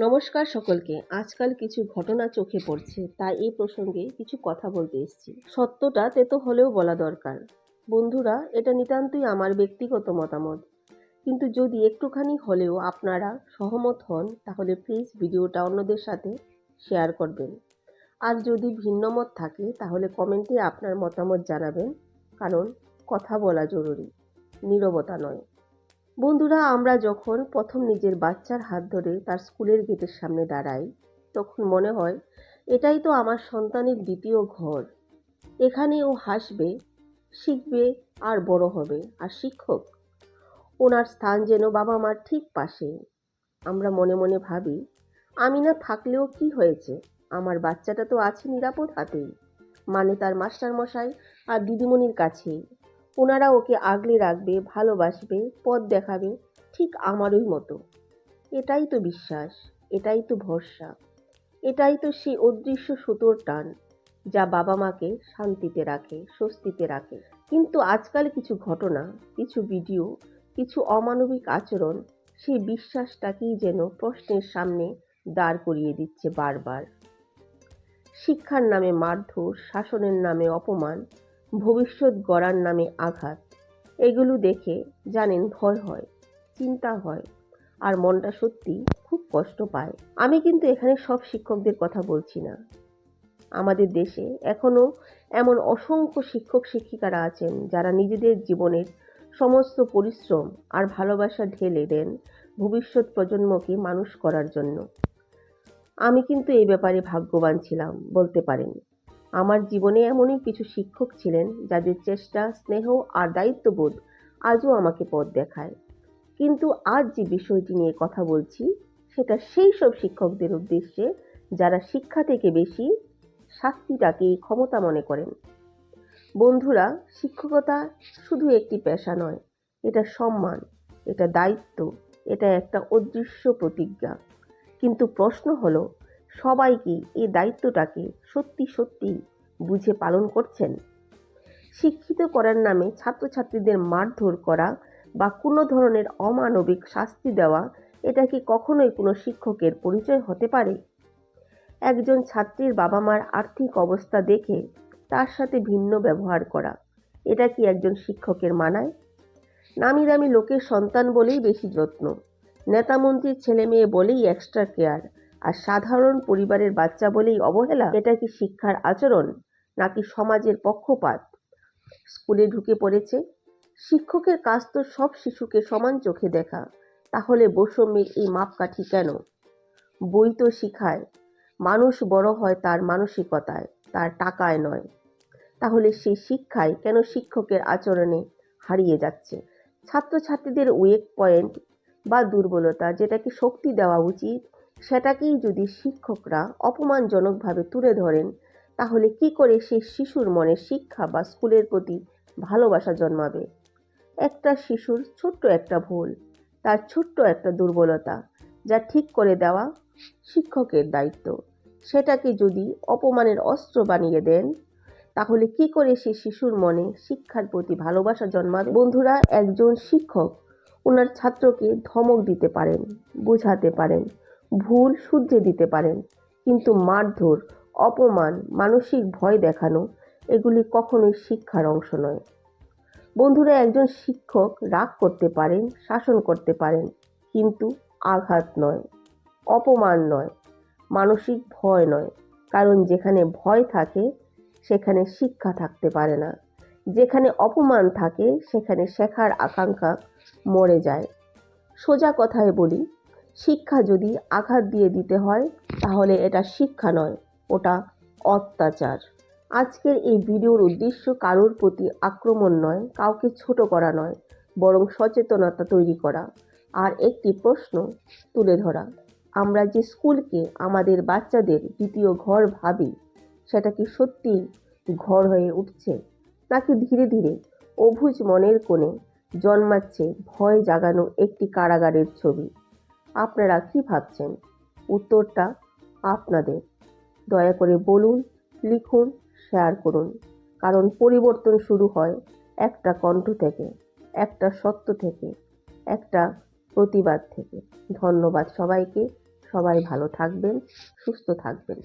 নমস্কার সকলকে। আজকাল কিছু ঘটনা চোখে পড়ছে, তাই এই প্রসঙ্গে কিছু কথা বলতে এসেছি। সত্যটা তেতো হলেও বলা দরকার। বন্ধুরা, এটা নিতান্তই আমার ব্যক্তিগত মতামত, কিন্তু যদি একটুখানি হলেও আপনারা সহমত হন তাহলে প্লিজ ভিডিওটা অন্যদের সাথে শেয়ার করবেন। আর যদি ভিন্ন মত থাকে তাহলে কমেন্টে আপনার মতামত জানাবেন, কারণ কথা বলা জরুরি, নীরবতা নয়। বন্ধুরা, আমরা যখন প্রথম নিজের বাচ্চার হাত ধরে তার স্কুলের গেটের সামনে দাঁড়াই, তখন মনে হয় এটাই তো আমার সন্তানের দ্বিতীয় ঘর। এখানে ও হাসবে, শিখবে আর বড় হবে। আর শিক্ষক, ওনার স্থান যেন বাবা মার ঠিক পাশে। আমরা মনে মনে ভাবি, আমি না থাকলেও কি হয়েছে, আমার বাচ্চাটা তো আছে নিরাপদ হাতেই, মানে তার মাস্টার মশাই আর দিদিমণির কাছেই। ওনারা ওকে আগলে রাখবে, ভালোবাসবে, পথ দেখাবে, ঠিক আমারই মতো। এটাই তো বিশ্বাস, এটাই তো ভরসা, এটাই তো সেই অদৃশ্য সুতোর টান যা বাবা মাকে শান্তিতে রাখে, স্বস্তিতে রাখে। কিন্তু আজকাল কিছু ঘটনা, কিছু ভিডিও, কিছু অমানবিক আচরণ সেই বিশ্বাসটাকেই যেন প্রশ্নের সামনে দাঁড় করিয়ে দিচ্ছে বারবার। শিক্ষার নামে মারধর, শাসনের নামে অপমান, ভবিষ্যৎ গড়ার নামে আঘাত। এগুলো দেখে জানেন ভয় হয়, চিন্তা হয়, আর মনটা সত্যি খুব কষ্ট পায়। আমি কিন্তু এখানে সব শিক্ষকদের কথা বলছি না। আমাদের দেশে এখনো এমন অসংখ্য শিক্ষক শিক্ষিকারা আছেন যারা নিজেদের জীবনের সমস্ত পরিশ্রম আর ভালোবাসা ঢেলে দেন ভবিষ্যৎ প্রজন্মকে মানুষ করার জন্য। আমি কিন্তু এই ব্যাপারে ভাগ্যবান ছিলাম বলতে পারেন। আমার জীবনে এমনই কিছু শিক্ষক ছিলেন যাদের চেষ্টা, স্নেহ আর দায়িত্ববোধ আজও আমাকে পথ দেখায়। কিন্তু আজ যে বিষয়টি নিয়ে কথা বলছি সেটা সেই সব শিক্ষকদের উদ্দেশ্যে যারা শিক্ষা থেকে বেশি শাস্তিটাকেই ক্ষমতা মনে করেন। বন্ধুরা, শিক্ষকতা শুধু একটি পেশা নয়, এটা সম্মান, এটা দায়িত্ব, এটা একটা অদৃশ্য প্রতিজ্ঞা। কিন্তু প্রশ্ন হলো, সবাই কি এই দায়িত্বটাকে সত্যি সত্যি বুঝে পালন করছেন? শিক্ষিত করার নামে ছাত্রছাত্রীদের মারধর করা বা কোনো ধরনের অমানবিক শাস্তি দেওয়া, এটা কি কখনোই কোনো শিক্ষকের পরিচয় হতে পারে? একজন ছাত্রীর বাবা মার আর্থিক অবস্থা দেখে তার সাথে ভিন্ন ব্যবহার করা, এটা কি একজন শিক্ষকের মানায়? নামি দামি লোকের সন্তান বলেই বেশি যত্ন, নেতা মন্ত্রীর ছেলে মেয়ে বলেই এক্সট্রা কেয়ার, আর সাধারণ পরিবারের বাচ্চা বলেই অবহেলা, এটা কি শিক্ষার আচরণ নাকি সমাজের পক্ষপাত? স্কুলে ঢুকে পড়েছে, শিক্ষকের কাজ তো সব শিশুকে সমান চোখে দেখা, তাহলে বৈষম্যের এই মাপকাঠি কেন? বই তো শিখায় মানুষ বড় হয় তার মানসিকতায়, তার টাকায় নয়। তাহলে সেই শিক্ষাই কেন শিক্ষকের আচরণে হারিয়ে যাচ্ছে? ছাত্রছাত্রীদের উইক পয়েন্ট বা দুর্বলতা যেটাকে শক্তি দেওয়া উচিত, সেটাকেই যদি শিক্ষকরা অপমানজনকভাবে তুলে ধরেন, তাহলে কি করে সেই শিশুর মনে শিক্ষা বা স্কুলের প্রতি ভালোবাসা জন্মাবে? একটা শিশুর ছোট্ট একটা ভুল, তার ছোট্ট একটা দুর্বলতা, যা ঠিক করে দেওয়া শিক্ষকের দায়িত্ব, সেটাকে যদি অপমানের অস্ত্র বানিয়ে দেন, তাহলে কি করে সে শিশুর মনে শিক্ষার প্রতি ভালোবাসা জন্মাবে? বন্ধুরা, একজন শিক্ষক ওনার ছাত্রকে ধমক দিতে পারেন, বোঝাতে পারেন, ভুল শুধরে দিতে পারেন, কিন্তু মারধর, অপমান, মানসিক ভয় দেখানো, এগুলি কখনোই শিক্ষার অংশ নয়। বন্ধুরা, একজন শিক্ষক রাগ করতে পারেন, শাসন করতে পারেন, কিন্তু আঘাত নয়, অপমান নয়, মানসিক ভয় নয়। কারণ যেখানে ভয় থাকে সেখানে শিক্ষা থাকতে পারে না। যেখানে অপমান থাকে সেখানে শেখার আকাঙ্ক্ষা মরে যায়। সোজা কথায় বলি, শিক্ষা যদি আঘাত দিয়ে দিতে হয় তাহলে এটা শিক্ষা নয়, ওটা অত্যাচার। আজকের এই ভিডিওর উদ্দেশ্য কারোর প্রতি আক্রমণ নয়, কাউকে ছোট করা নয়, বরং সচেতনতা তৈরি করা আর একটি প্রশ্ন তুলে ধরা। আমরা যে স্কুলকে আমাদের বাচ্চাদের দ্বিতীয় ঘর ভাবি, সেটা কি সত্যি ঘর হয়ে উঠছে, নাকি ধীরে ধীরে অবুঝ মনের কোণে জন্মাচ্ছে ভয় জাগানো একটি কারাগারের ছবি? আপনারা কি ভাবছেন? উত্তরটা আপনাদের। দয়া করে বলুন, লিখুন, শেয়ার করুন, কারণ পরিবর্তন শুরু হয় একটা কণ্ঠ থেকে, একটা সত্য থেকে, একটা প্রতিবাদ থেকে। ধন্যবাদ সবাইকে। সবাই ভালো থাকবেন, সুস্থ থাকবেন।